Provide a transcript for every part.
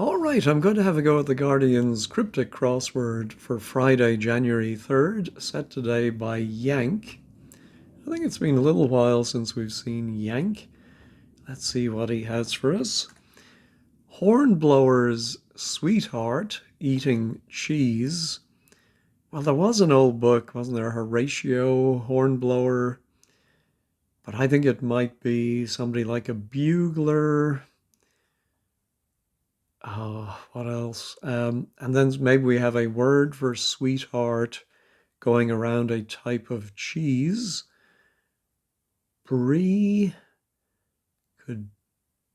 All right, I'm going to have a go at the Guardian's Cryptic Crossword for Friday, January 3rd, set today by Yank. I think it's been a little while since we've seen Yank. Let's see what he has for us. Hornblower's sweetheart eating cheese. Well, there was an old book, wasn't there? Horatio Hornblower. But I think it might be somebody like a bugler. Oh, what else? And then maybe we have a word for sweetheart going around a type of cheese. Brie, could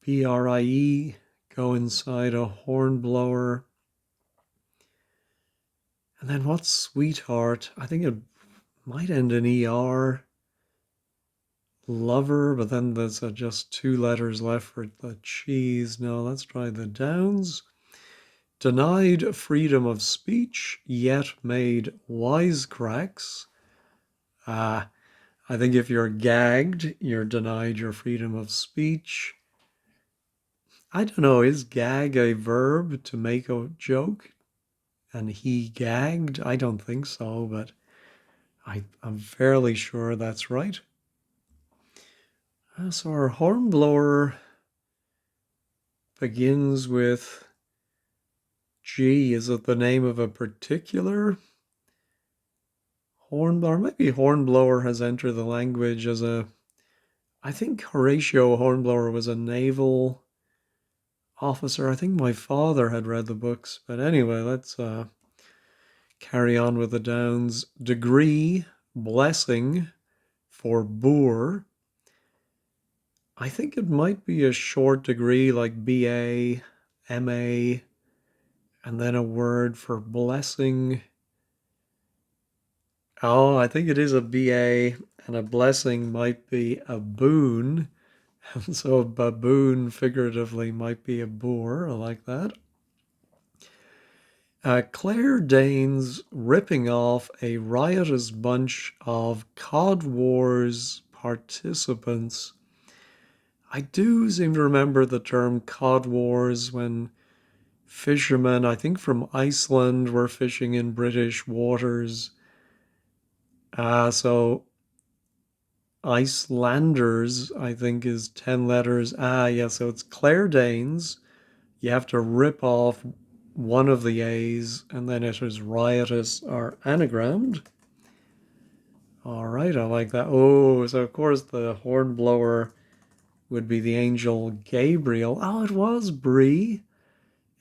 Brie go inside a hornblower? And then what's sweetheart? I think it might end in ER. Lover, but then there's just two letters left for the cheese. No, let's try the downs. Denied freedom of speech, yet made wisecracks. I think if you're gagged, you're denied your freedom of speech. I don't know, is gag a verb to make a joke? And he gagged? I don't think so, but I'm fairly sure that's right. So our hornblower begins with G. Is it the name of a particular hornblower? Maybe hornblower has entered the language as I think Horatio Hornblower was a naval officer. I think my father had read the books. But anyway, let's carry on with the downs. Degree, blessing for boor. I think it might be a short degree like BA, MA, and then a word for blessing. Oh, I think it is a BA, and a blessing might be a boon. And so a baboon figuratively might be a boor. I like that. Claire Danes ripping off a riotous bunch of Cod Wars participants. I do seem to remember the term Cod Wars when fishermen, I think from Iceland, were fishing in British waters. So Icelanders, I think, is 10 letters. Yeah, so it's Claire Danes. You have to rip off one of the A's, and then it is riotous or anagrammed. All right, I like that. Oh, so of course the hornblower would be the angel Gabriel. Oh, it was Brie.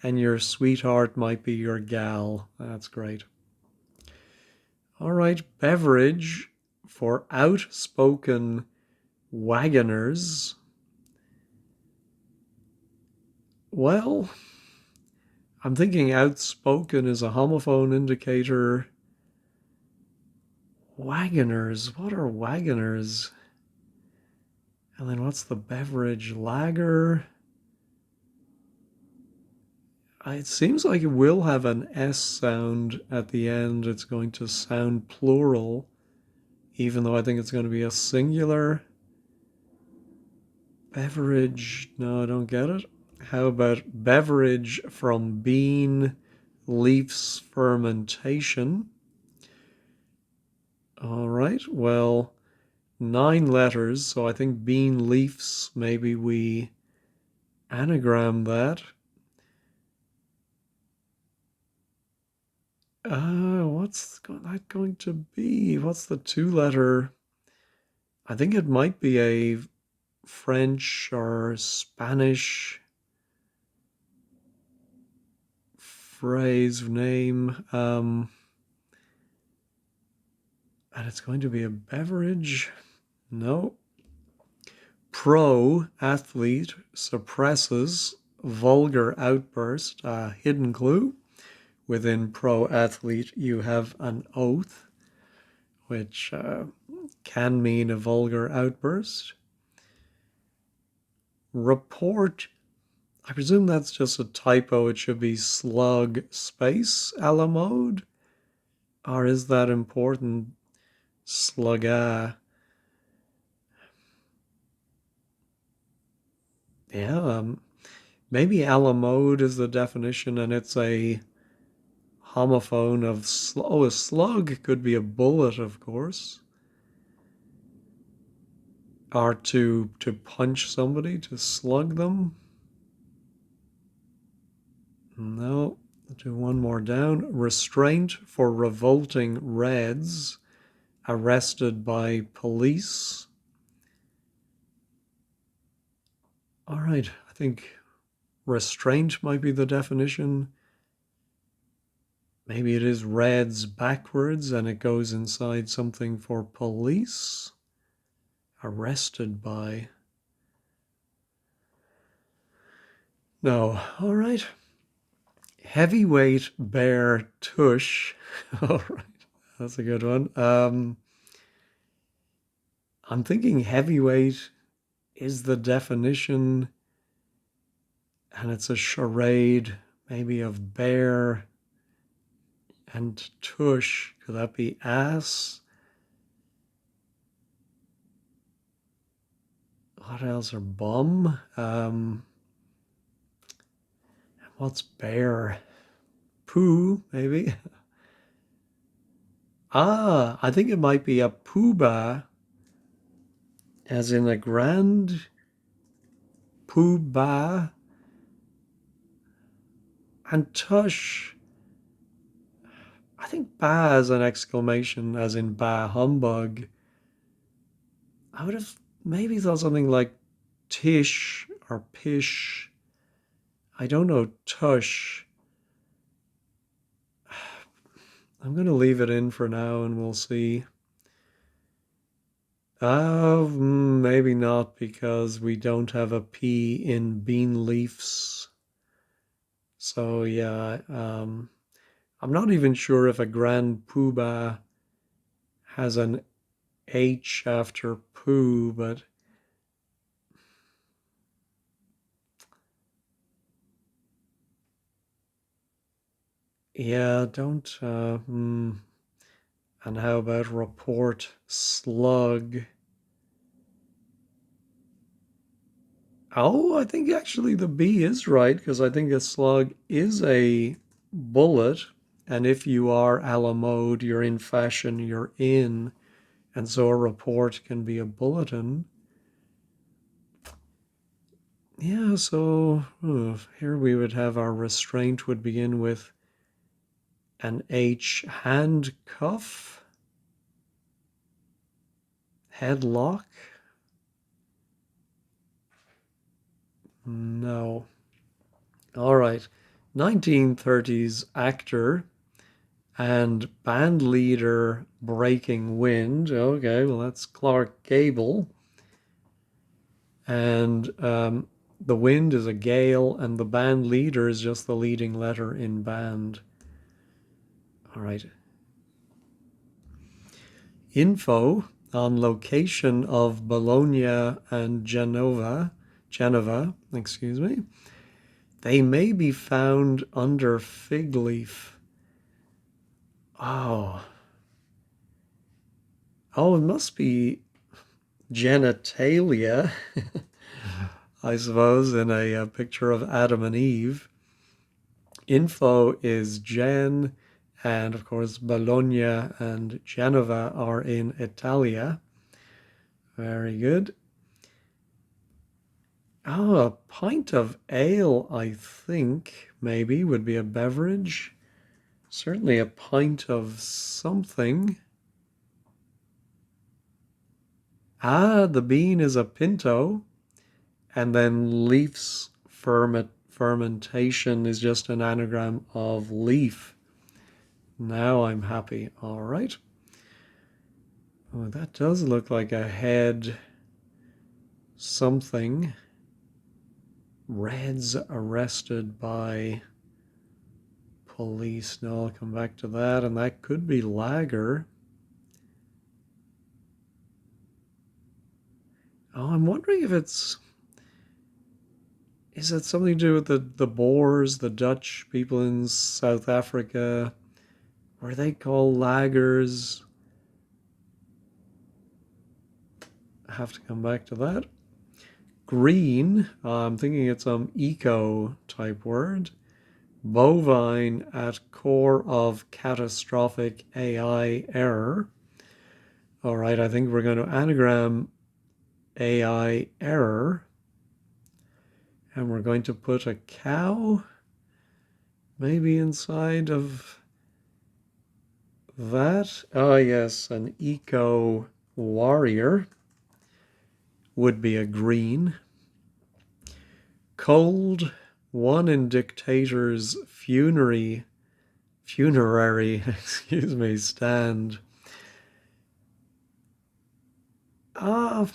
And your sweetheart might be your gal. That's great. All right, beverage for outspoken wagoners. Well, I'm thinking outspoken is a homophone indicator. Wagoners, what are wagoners? And then what's the beverage? Lager. It seems like it will have an S sound at the end. It's going to sound plural, even though I think it's going to be a singular. Beverage, no, I don't get it. How about beverage from bean leaves fermentation? All right, well, 9 letters, so I think bean leaves, maybe we anagram that. What's that going to be? What's the 2-letter? I think it might be a French or Spanish phrase name. And it's going to be a beverage. No. Pro athlete suppresses vulgar outburst. Hidden clue. Within pro athlete, you have an oath, which can mean a vulgar outburst. Report, I presume that's just a typo. It should be slug space a la mode. Or is that important? Slugga. Yeah, Maybe a la mode is the definition, and it's a homophone of a slug could be a bullet, of course. Or to punch somebody, to slug them. No, I'll do one more down. Restraint for revolting Reds, arrested by police. All right, I think restraint might be the definition. Maybe it is Reds backwards and it goes inside something for police. Arrested by. No, all right. Heavyweight bear tush. All right, that's a good one. I'm thinking heavyweight is the definition, and it's a charade, maybe of bear and tush. Could that be ass? What else are bum? What's bear? Poo, maybe. I think it might be a poobah, as in a grand poobah, and tush. I think bah is an exclamation, as in bah humbug. I would have maybe thought something like tish or pish. I don't know, tush. I'm going to leave it in for now and we'll see. Maybe not, because we don't have a P in bean leaves. So yeah, I'm not even sure if a grand poobah has an H after poo, but yeah, don't. And how about report slug? Oh, I think actually the B is right, because I think a slug is a bullet. And if you are a la mode, you're in fashion, you're in. And so a report can be a bulletin. Yeah, so here we would have our restraint would begin with an H, handcuff, headlock. No. All right. 1930s actor and band leader Breaking Wind. Okay, well, that's Clark Gable. And the wind is a gale, and the band leader is just the leading letter in band. All right. Info on location of Bologna and Genova, excuse me. They may be found under fig leaf. Oh. Oh, it must be genitalia, I suppose, in a picture of Adam and Eve. Info is Gen, and of course, Bologna and Genova are in Italia. Very good. Oh, a pint of ale, I think, maybe, would be a beverage. Certainly a pint of something. The bean is a pinto, and then leaf's fermentation is just an anagram of leaf. Now I'm happy. All right. Oh, that does look like a head something. Reds arrested by police. No, I'll come back to that. And that could be lager. Oh, I'm wondering if is it something to do with the Boers, the Dutch people in South Africa? Were they called lagers? I have to come back to that. Green, I'm thinking it's some eco type word. Bovine at core of catastrophic AI error. All right, I think we're going to anagram AI error. And we're going to put a cow maybe inside of that. Oh, yes, an eco warrior would be a green. Cold, one in dictator's funerary, excuse me, stand. Ah,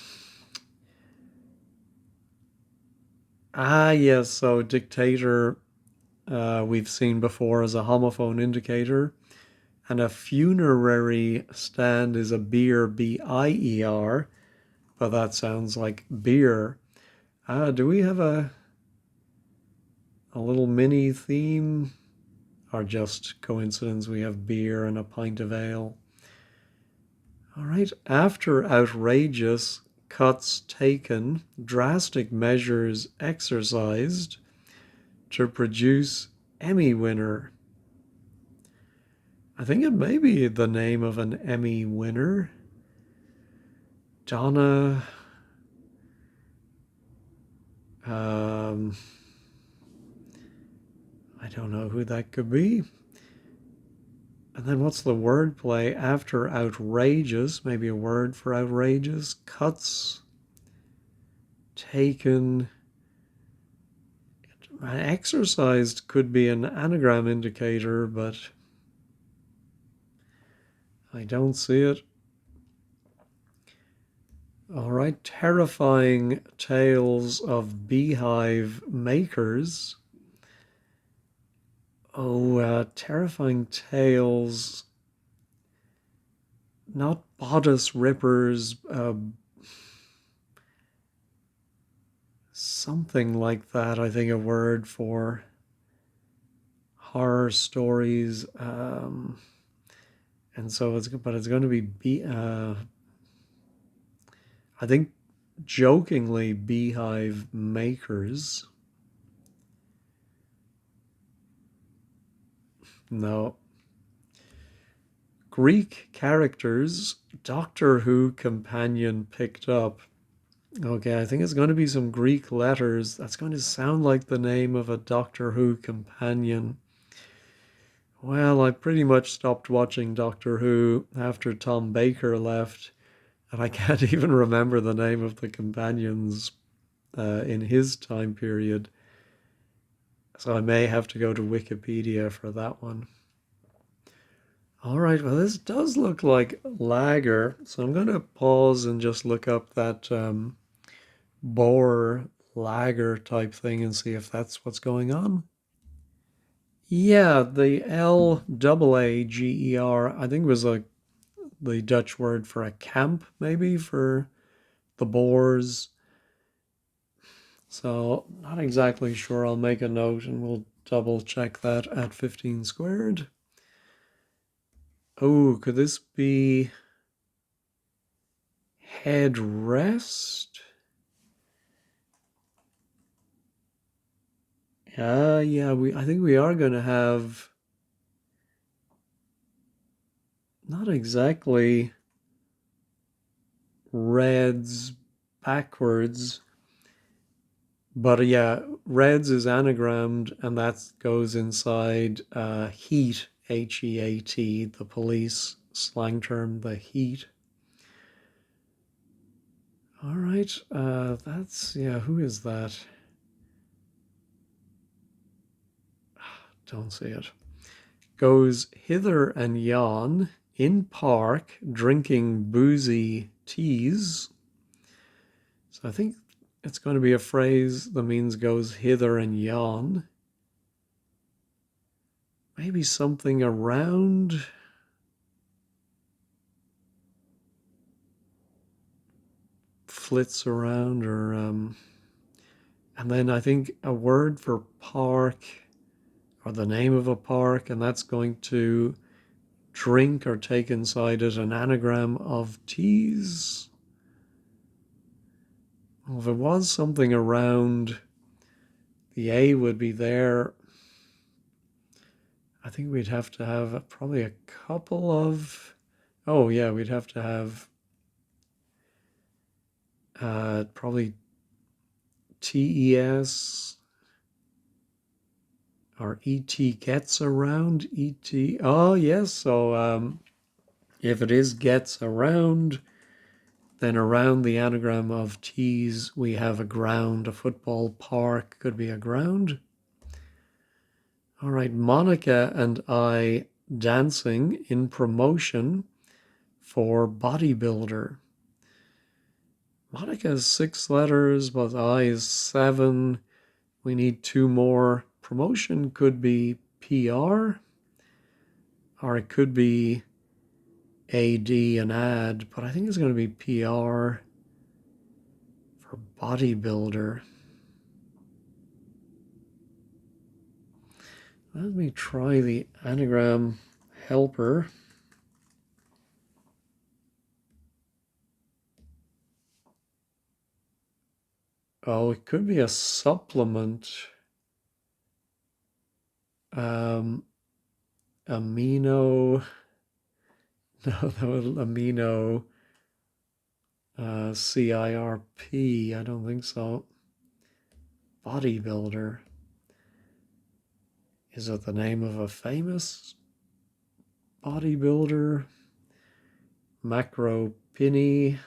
yes, so dictator we've seen before as a homophone indicator. And a funerary stand is a beer, B-I-E-R, but that sounds like beer. Do we have a little mini theme? Or just coincidence we have beer and a pint of ale? All right, after outrageous cuts taken, drastic measures exercised to produce Emmy winner. I think it may be the name of an Emmy winner. Donna. I don't know who that could be. And then what's the word play after outrageous? Maybe a word for outrageous. Cuts taken. Exercised could be an anagram indicator, but I don't see it. All right, terrifying tales of beehive makers. Oh, terrifying tales. Not bodice rippers, something like that. I think a word for horror stories. And so it's going to be I think jokingly beehive makers. No. Greek characters, Doctor Who companion picked up. Okay, I think it's going to be some Greek letters. That's going to sound like the name of a Doctor Who companion. Well, I pretty much stopped watching Doctor Who after Tom Baker left, and I can't even remember the name of the companions in his time period. So I may have to go to Wikipedia for that one. All right, well, this does look like lager, so I'm going to pause and just look up that Boer lager type thing and see if that's what's going on. Yeah, the Laager, I think was like the Dutch word for a camp, maybe for the Boers. So not exactly sure. I'll make a note and we'll double check that at 15 squared. Oh, could this be headrest? Yeah, I think we are going to have not exactly reds backwards, but yeah, reds is anagrammed and that goes inside heat, H-E-A-T, the police slang term, the heat. All right, who is that? Don't see it. Goes hither and yon in park drinking boozy teas. So I think it's going to be a phrase that means goes hither and yon. Maybe something around. Flits around or and then I think a word for park or the name of a park, and that's going to drink or take inside it an anagram of teas. Well, if it was something around, the A would be there. I think we'd have to have probably a couple of, oh yeah, we'd have to have probably TES or ET gets around, ET. Oh yes, so if it is gets around, then around the anagram of T's we have a ground. A football park could be a ground. All right, Monica and I dancing in promotion for bodybuilder. Monica's 6 letters, but I is 7. We need 2 more. Promotion could be PR, or it could be AD and ad, but I think it's going to be PR for bodybuilder. Let me try the anagram helper. Oh, it could be a supplement. Amino. No, that was amino. CIRP. I don't think so. Bodybuilder. Is it the name of a famous bodybuilder? Macro Pinny.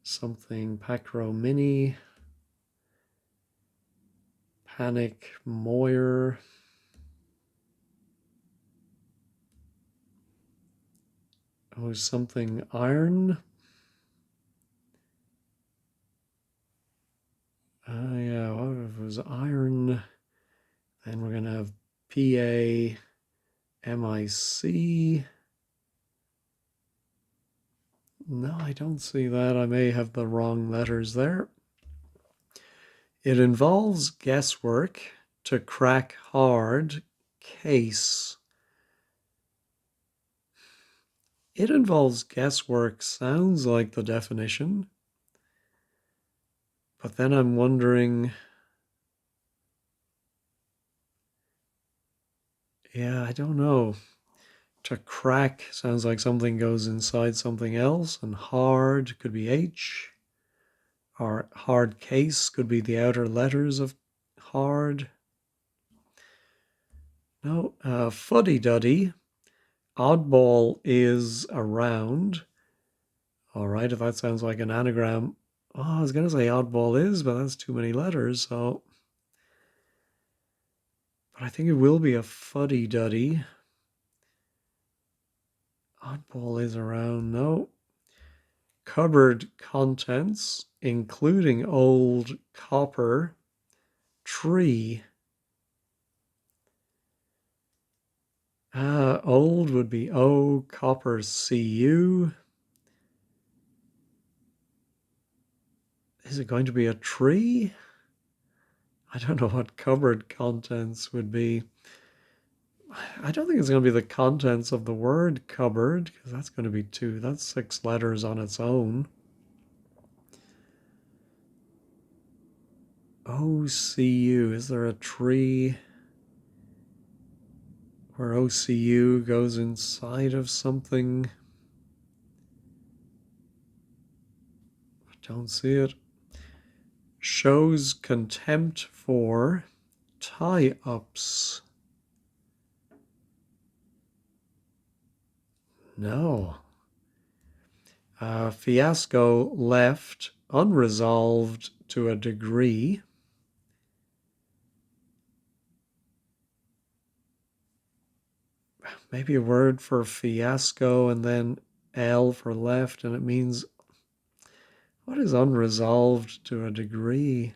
Something Pacro Mini. Panic Moyer. Oh, something iron. Yeah, what if it was iron? Then we're going to have PAMIC. No, I don't see that. I may have the wrong letters there. It involves guesswork to crack hard case. It involves guesswork sounds like the definition, but then I'm wondering, yeah, I don't know. To crack sounds like something goes inside something else, and hard could be H, or hard case could be the outer letters of hard. No, fuddy-duddy. Oddball is around. All right, if that sounds like an anagram. Oh, I was going to say oddball is, but that's too many letters, so. But I think it will be a fuddy-duddy. Oddball is around, no. Cupboard contents, including old copper tree. Old would be O, copper CU. Is it going to be a tree? I don't know what cupboard contents would be. I don't think it's going to be the contents of the word cupboard, because that's going to be 2. That's 6 letters on its own. OCU, is there a tree where OCU goes inside of something? I don't see it. Shows contempt for tie-ups. No. Fiasco left unresolved to a degree. Maybe a word for fiasco and then L for left, and it means, what is unresolved to a degree?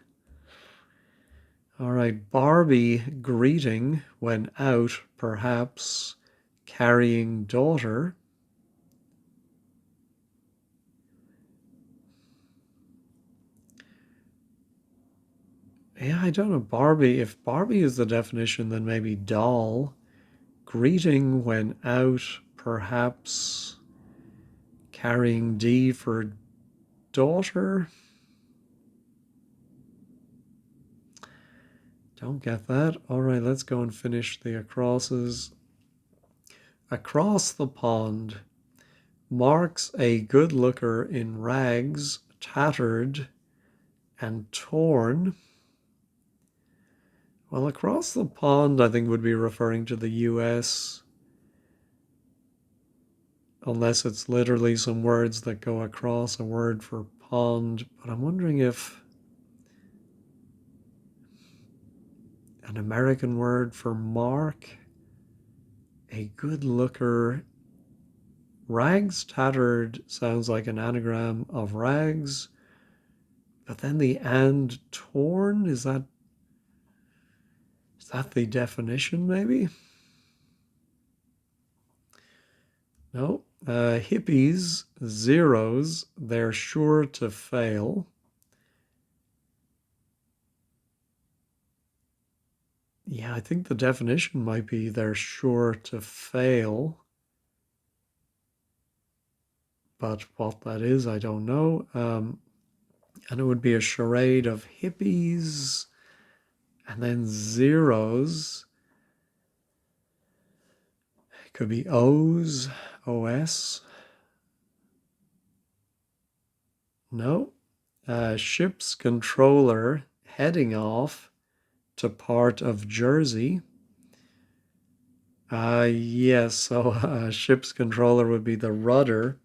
All right, Barbie greeting when out, perhaps carrying daughter. Yeah, I don't know. Barbie, if Barbie is the definition, then maybe doll. Greeting when out, perhaps carrying D for daughter. Don't get that. All right, let's go and finish the acrosses. Across the pond marks a good looker in rags, tattered and torn. Well, across the pond, I think would be referring to the US, unless it's literally some words that go across a word for pond. But I'm wondering if an American word for mark, a good looker. Rags tattered sounds like an anagram of rags, but then the and torn, is that the definition maybe? No. Hippies, zeros, they're sure to fail. Yeah, I think the definition might be they're sure to fail. But what that is, I don't know. And it would be a charade of hippies and then zeros. It could be O's, OS. No. Ship's controller heading off to part of Jersey. Yes, so ship's controller would be the rudder.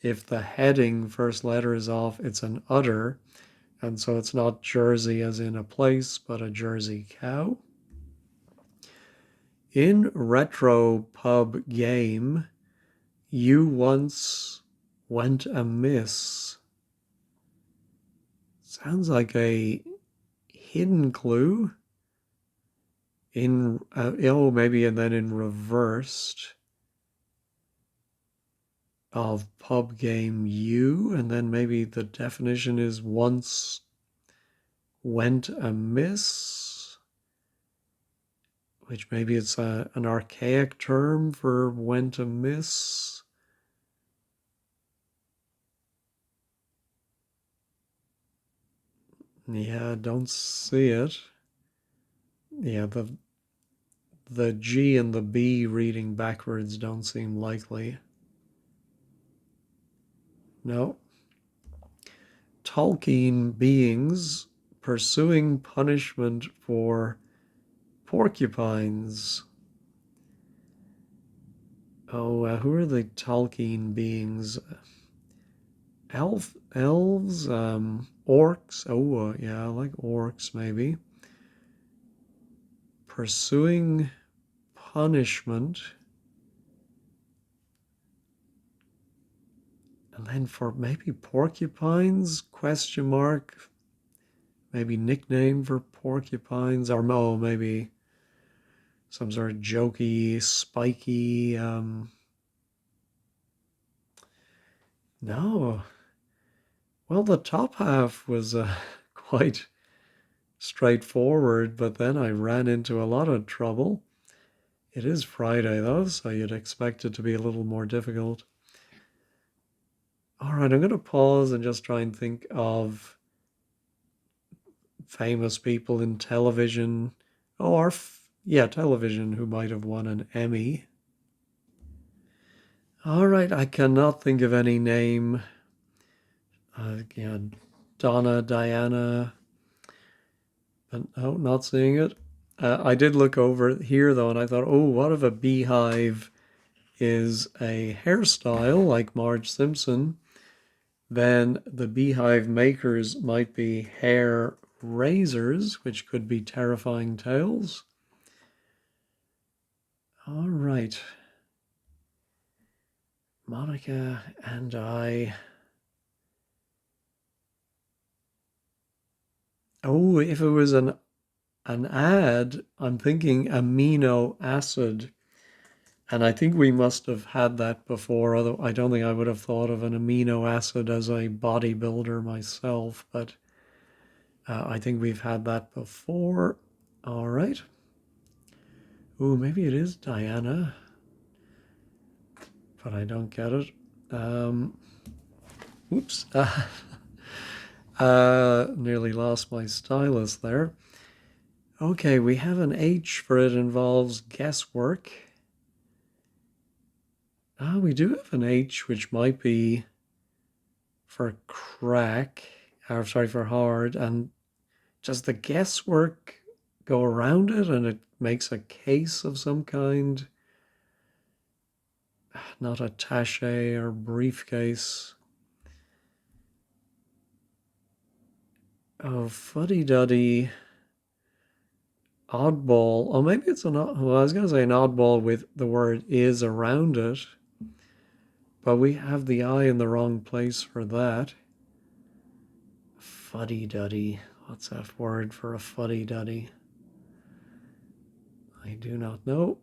If the heading first letter is off, it's an udder. And so it's not Jersey as in a place, but a Jersey cow. In retro pub game, you once went amiss. Sounds like a hidden clue. Maybe and then in reversed of pub game you, and then maybe the definition is once went amiss, which maybe it's an archaic term for went amiss. Yeah, don't see it. Yeah, the G and the B reading backwards don't seem likely. No. Tolkien beings pursuing punishment for porcupines. Oh, who are the Tolkien beings? Elves, orcs. Oh, yeah, I like orcs maybe. Pursuing punishment. And then for maybe porcupines, question mark. Maybe nickname for porcupines, or maybe some sort of jokey, spiky. No. Well, the top half was quite straightforward, but then I ran into a lot of trouble. It is Friday, though, so you'd expect it to be a little more difficult. All right, I'm going to pause and just try and think of famous people in television. Television who might have won an Emmy. All right, I cannot think of any name. Donna, Diana. But no, not seeing it. I did look over here though, and I thought, oh, what if a beehive is a hairstyle like Marge Simpson? Then the beehive makers might be hair raisers, which could be terrifying tales. All right. Monica and I. Oh, if it was an ad, I'm thinking amino acid. And I think we must have had that before, although I don't think I would have thought of an amino acid as a bodybuilder myself, but I think we've had that before. All right. Ooh, maybe it is Diana, but I don't get it. Whoops. Nearly lost my stylus there. Okay, we have an H for it involves guesswork. Ah, we do have an H which might be for crack, or sorry, for hard. And does the guesswork go around it and it makes a case of some kind? Not attache or briefcase. Oh, fuddy-duddy, oddball. Oh, maybe it's an odd, well, I was going to say an oddball with the word is around it, but we have the I in the wrong place for that. Fuddy-duddy. What's that word for a fuddy-duddy? I do not know.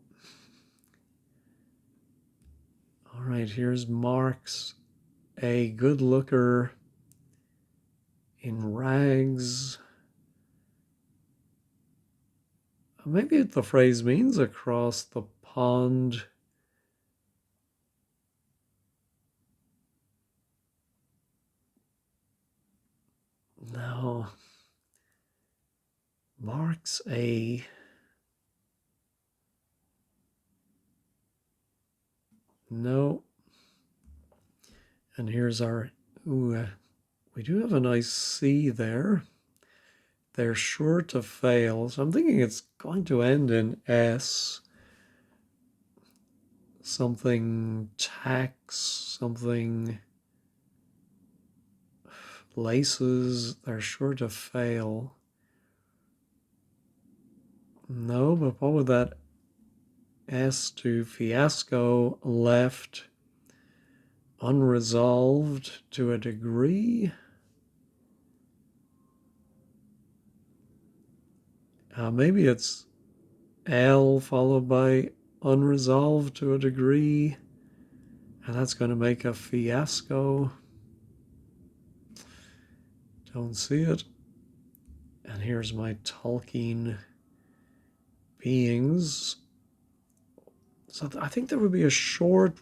All right, here's Mark's a good looker in rags. Maybe the phrase means across the pond. No. Mark's a. No. And here's our. Ooh, we do have a nice C there. They're sure to fail. So I'm thinking it's going to end in S. Something tax, something laces. They're sure to fail. No, but what would that S to fiasco left unresolved to a degree? Maybe it's L followed by unresolved to a degree, and that's going to make a fiasco. Don't see it. And here's my Tolkien beings. So I think there would be a short,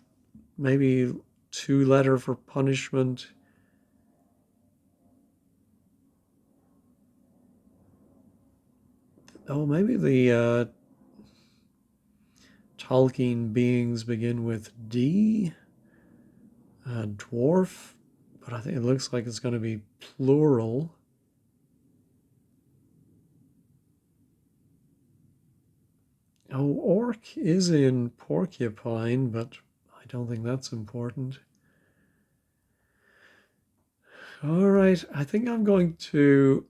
maybe 2-letter for punishment. Oh, maybe the Tolkien beings begin with D. Dwarf, but I think it looks like it's going to be plural. Oh, orc is in porcupine, but I don't think that's important. All right, I think I'm going to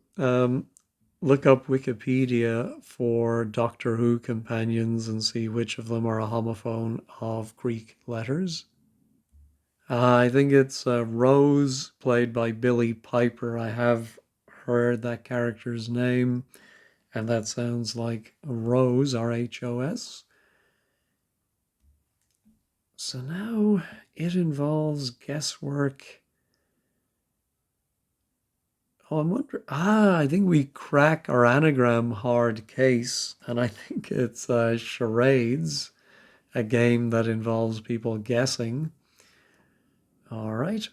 look up Wikipedia for Doctor Who companions and see which of them are a homophone of Greek letters. I think it's Rose, played by Billy Piper. I have heard that character's name, and that sounds like Rose, R-H-O-S. So now it involves guesswork. Oh, I'm wondering. I think we crack our anagram hard case, and I think it's charades, a game that involves people guessing. All right.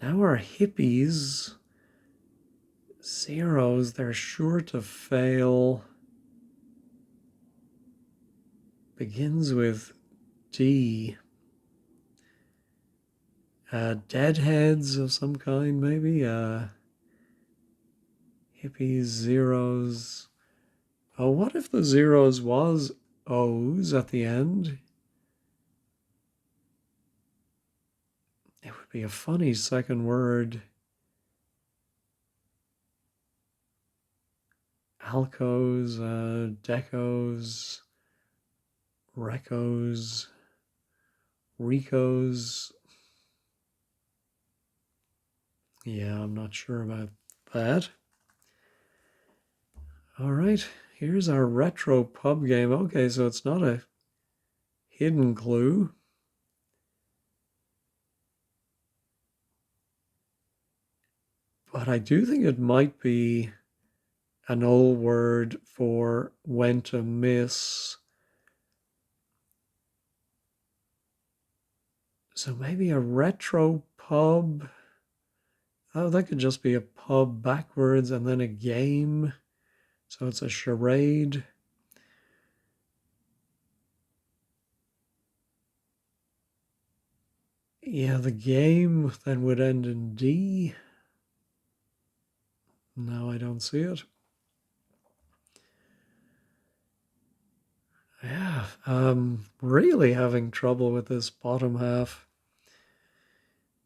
Now our hippies, zeros, they're sure to fail. Begins with D. Deadheads of some kind, maybe. Hippies, zeros. Oh, what if the zeros was O's at the end? It would be a funny second word. Alcos, decos, recos, ricos. Yeah, I'm not sure about that. All right, here's our retro pub game. Okay, so it's not a hidden clue. But I do think it might be an old word for when to miss. So maybe a retro pub. Oh, that could just be a pub backwards and then a game. So it's a charade. Yeah, the game then would end in D. No, I don't see it. Yeah, really having trouble with this bottom half.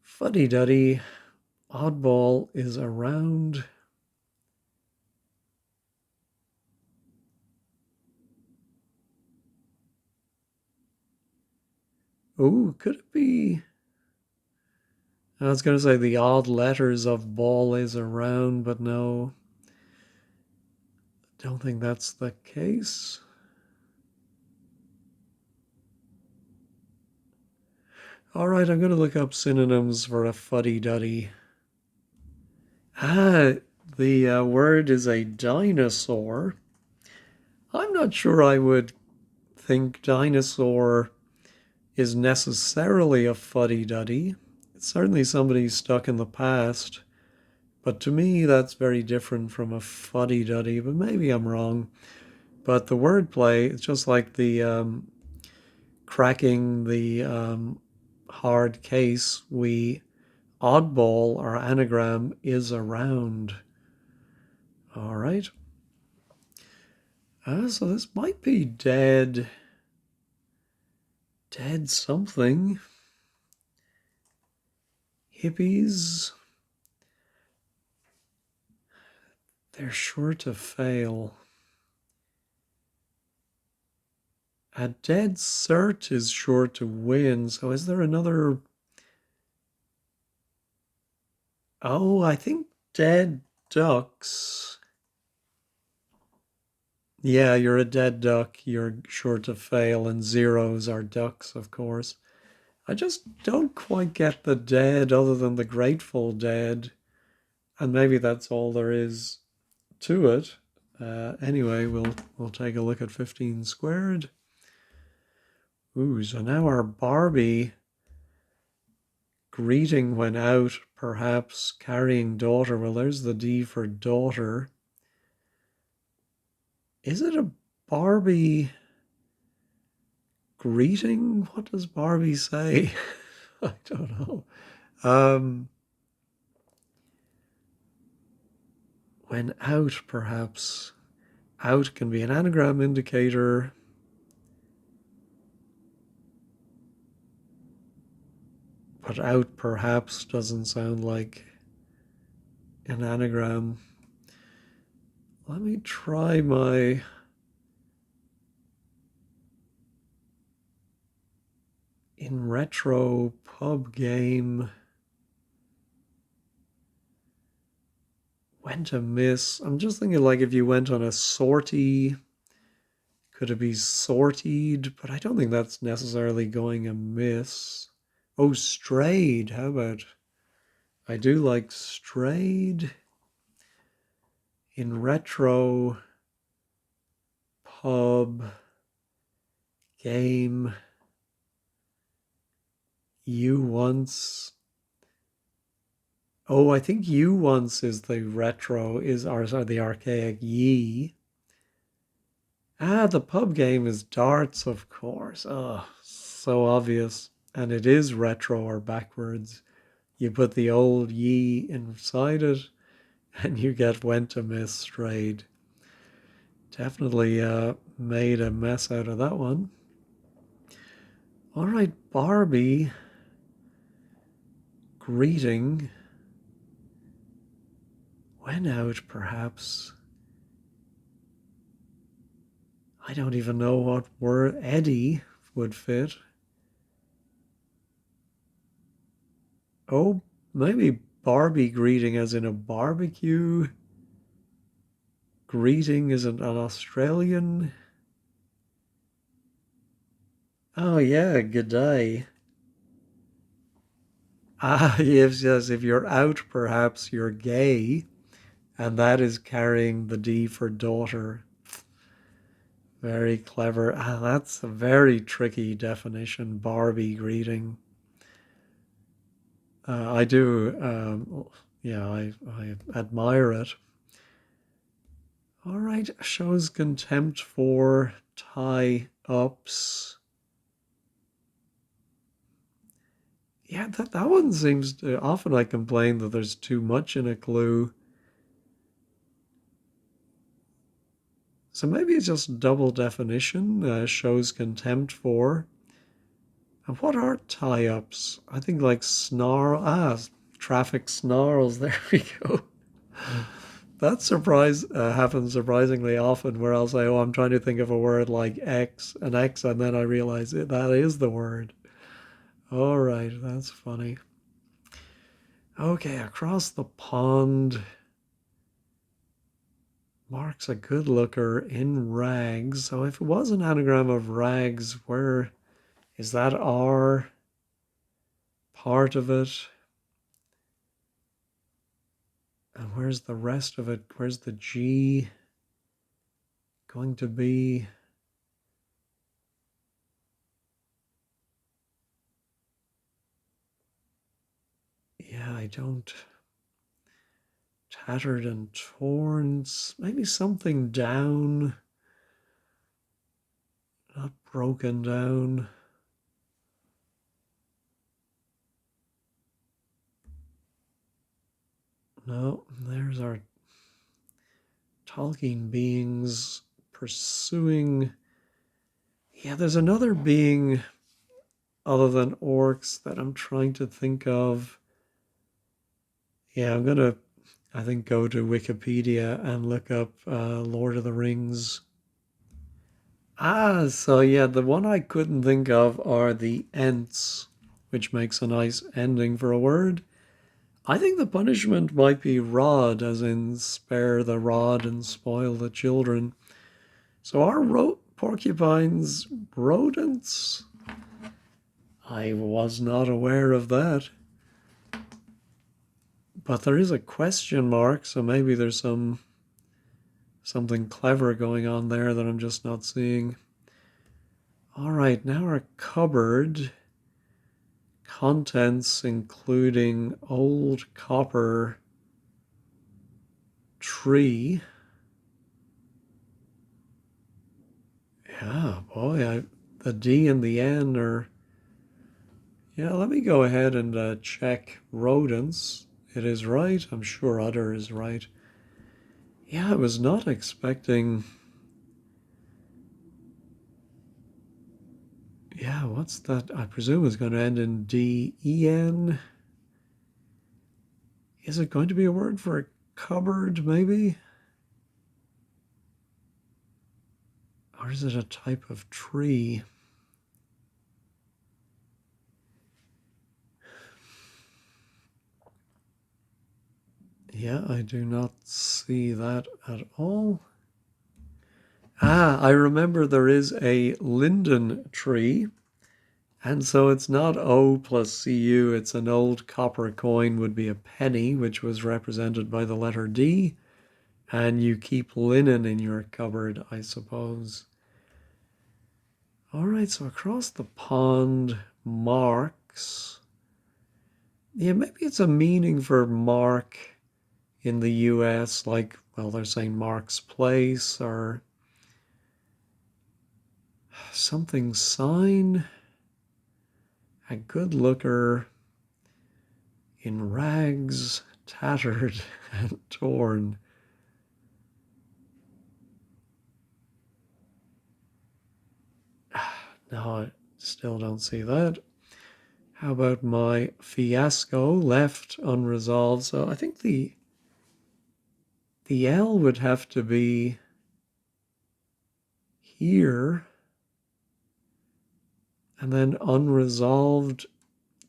Fuddy-duddy, oddball is around. Oh, could it be? I was going to say the odd letters of ball is around, but no, don't think that's the case. All right, I'm going to look up synonyms for a fuddy-duddy. Ah, the word is a dinosaur. I'm not sure I would think dinosaur is necessarily a fuddy-duddy. It's certainly somebody stuck in the past, but to me that's very different from a fuddy-duddy, but maybe I'm wrong. But the wordplay, it's just like the cracking the hard case, we oddball, our anagram is around. All right. So this might be dead. Dead something. Hippies. They're sure to fail. A dead cert is sure to win. So is there another? Oh, I think dead ducks. Yeah, you're a dead duck. You're sure to fail, and zeros are ducks, of course. I just don't quite get the dead other than the Grateful Dead, and maybe that's all there is to it. Anyway, we'll take a look at 15 squared. Ooh, so now our Barbie greeting when out, perhaps carrying daughter. Well, there's the D for daughter. Is it a Barbie greeting? What does Barbie say? I don't know. When out, perhaps. Out can be an anagram indicator. But out perhaps doesn't sound like an anagram. Let me try my in retro pub game. Went amiss. I'm just thinking like if you went on a sortie, could it be sortied? But I don't think that's necessarily going amiss. Oh, strayed. How about? I do like strayed. In retro pub game. You once. Oh, I think you once is the retro, is or the archaic ye. Ah, the pub game is darts, of course. Oh, so obvious. And it is retro or backwards. You put the old ye inside it and you get went to miss strayed. Definitely made a mess out of that one. All right, Barbie. Greeting. Went out, perhaps. I don't even know what word Eddie would fit. Oh, maybe Barbie greeting as in a barbecue. Greeting is an Australian. Oh yeah, good day. Ah, yes, if you're out, perhaps you're gay, and that is carrying the D for daughter. Very clever. Ah, that's a very tricky definition, Barbie greeting. I do, yeah, I admire it. All right, shows contempt for tie-ups. Yeah, that one seems to, often I complain that there's too much in a clue. So maybe it's just double definition, shows contempt for. And what are tie-ups? I think like traffic snarls. There we go. That happens surprisingly often where I'll say, oh, I'm trying to think of a word like an X, and then I realize that is the word. All right, that's funny. Okay, across the pond. Mark's a good looker in rags. So if it was an anagram of rags, where is that R part of it? And where's the rest of it? Where's the G going to be? Yeah, I don't. Tattered and torn. Maybe something down. Not broken down. No, there's our talking beings pursuing. Yeah, there's another being other than orcs that I'm trying to think of. Yeah, I'm gonna, I think, go to Wikipedia and look up Lord of the Rings. So yeah, the one I couldn't think of are the Ents, which makes a nice ending for a word. I think the punishment might be rod, as in spare the rod and spoil the children. So are porcupines rodents? I was not aware of that. But there is a question mark, so maybe there's something clever going on there that I'm just not seeing. All right, now our cupboard. Contents including old copper tree. Yeah, boy, the D and the N are... Yeah, let me go ahead and check rodents. It is right. I'm sure udder is right. Yeah, I was not expecting... Yeah, what's that? I presume it's going to end in D-E-N. Is it going to be a word for a cupboard, maybe? Or is it a type of tree? Yeah, I do not see that at all. I remember there is a linden tree, and so it's not O plus CU, it's an old copper coin would be a penny, which was represented by the letter D, and you keep linen in your cupboard, I suppose. All right, so across the pond, marks. Yeah, maybe it's a meaning for mark in the US, like, well, they're saying Mark's Place or something sign. A good looker in rags, tattered and torn. No, I still don't see that. How about my fiasco left unresolved? So I think the L would have to be here and then unresolved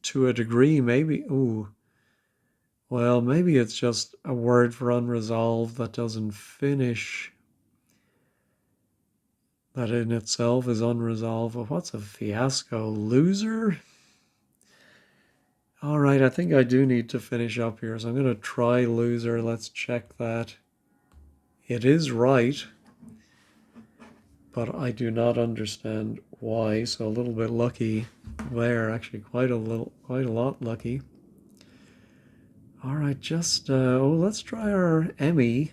to a degree, maybe. Ooh, well, maybe it's just a word for unresolved that doesn't finish. That in itself is unresolved. Well, what's a fiasco? Loser? All right, I think I do need to finish up here, so I'm going to try loser. Let's check that. It is right, but I do not understand why, so a little bit lucky there. Actually, quite a lot lucky. All right, let's try our Emmy.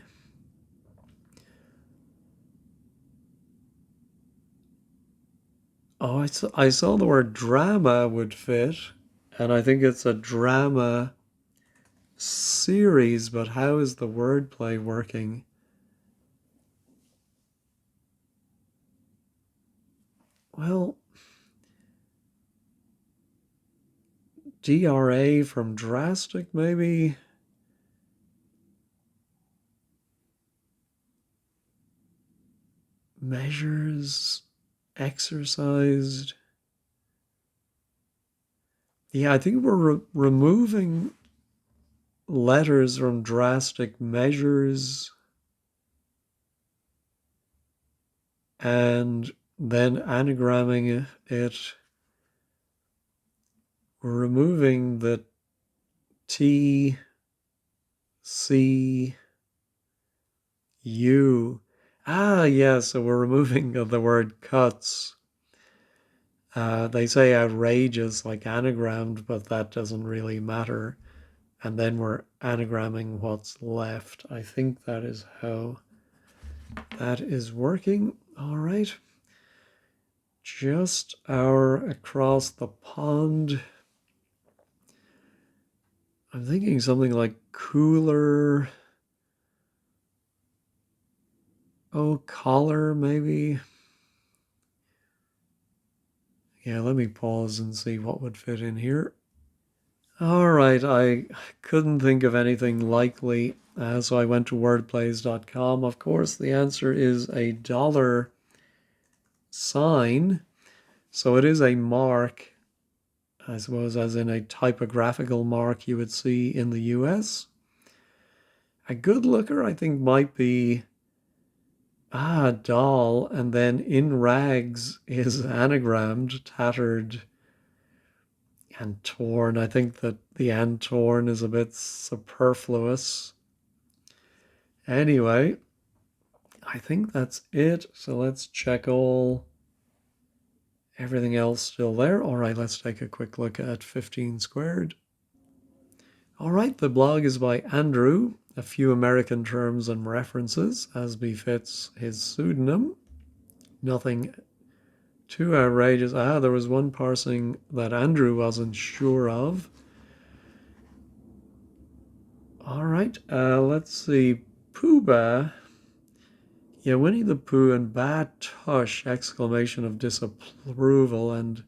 Oh, I saw the word drama would fit, and I think it's a drama series, but how is the wordplay working? Well, DRA from drastic, maybe? Measures, exercised. Yeah, I think we're removing letters from drastic measures and then anagramming it. We're removing the T, C, U. Ah, yeah, so we're removing the word cuts. They say outrageous, like anagrammed, but that doesn't really matter. And then we're anagramming what's left. I think that is how that is working. All right. Just our across the pond. I'm thinking something like cooler. Oh, collar, maybe. Yeah, let me pause and see what would fit in here. All right, I couldn't think of anything likely, so I went to wordplays.com. Of course, the answer is a dollar sign. So it is a mark, I suppose, as in a typographical mark you would see in the US. A good looker, I think, might be doll, and then in rags is anagrammed, tattered, and torn. I think that the and torn is a bit superfluous. Anyway, I think that's it. So let's check everything else still there. All right, let's take a quick look at 15 squared. All right, the blog is by Andrew. A few American terms and references as befits his pseudonym. Nothing too outrageous. There was one parsing that Andrew wasn't sure of. All right, let's see. Pooh Yeah, Winnie the Pooh and Bad Tush! Exclamation of disapproval, and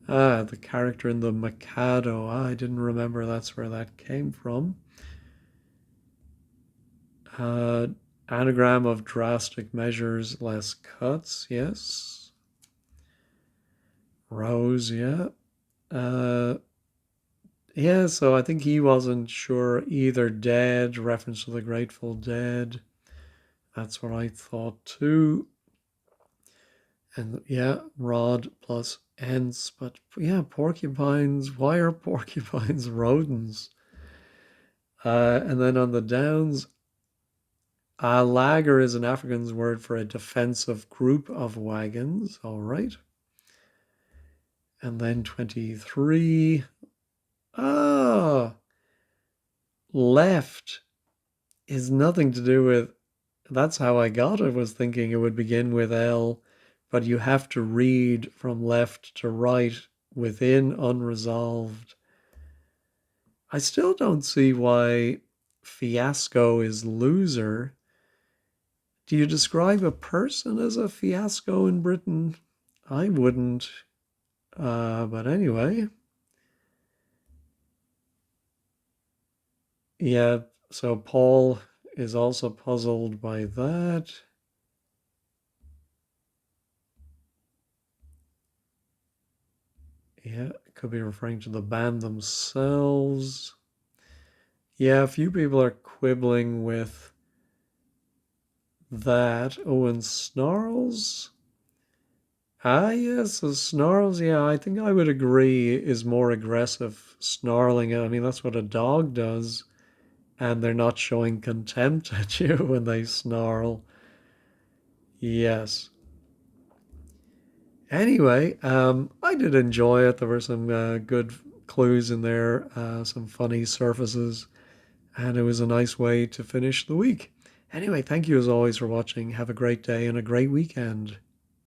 the character in the Mikado. I didn't remember that's where that came from. Uh, Anagram of drastic measures, less cuts. Yes. Rose. Yeah. Uh, yeah. So I think he wasn't sure either. Dead. Reference to the Grateful Dead. That's what I thought too. And yeah, rod plus ants, but yeah, porcupines. Why are porcupines rodents? And then on the downs, lager is an Afrikaans word for a defensive group of wagons. All right. And then 23. Ah, left is nothing to do with. That's how I got it, was thinking it would begin with L, but you have to read from left to right within unresolved. I still don't see why fiasco is loser. Do you describe a person as a fiasco in Britain? I wouldn't. But anyway. Yeah, so Paul is also puzzled by that. Yeah, it could be referring to the band themselves. Yeah, a few people are quibbling with that. Oh, and snarls? Yes, so snarls, yeah, I think I would agree, is more aggressive snarling. I mean, that's what a dog does, and they're not showing contempt at you when they snarl. Yes. Anyway, I did enjoy it. There were some good clues in there, some funny surfaces, and it was a nice way to finish the week. Anyway, thank you as always for watching. Have a great day and a great weekend.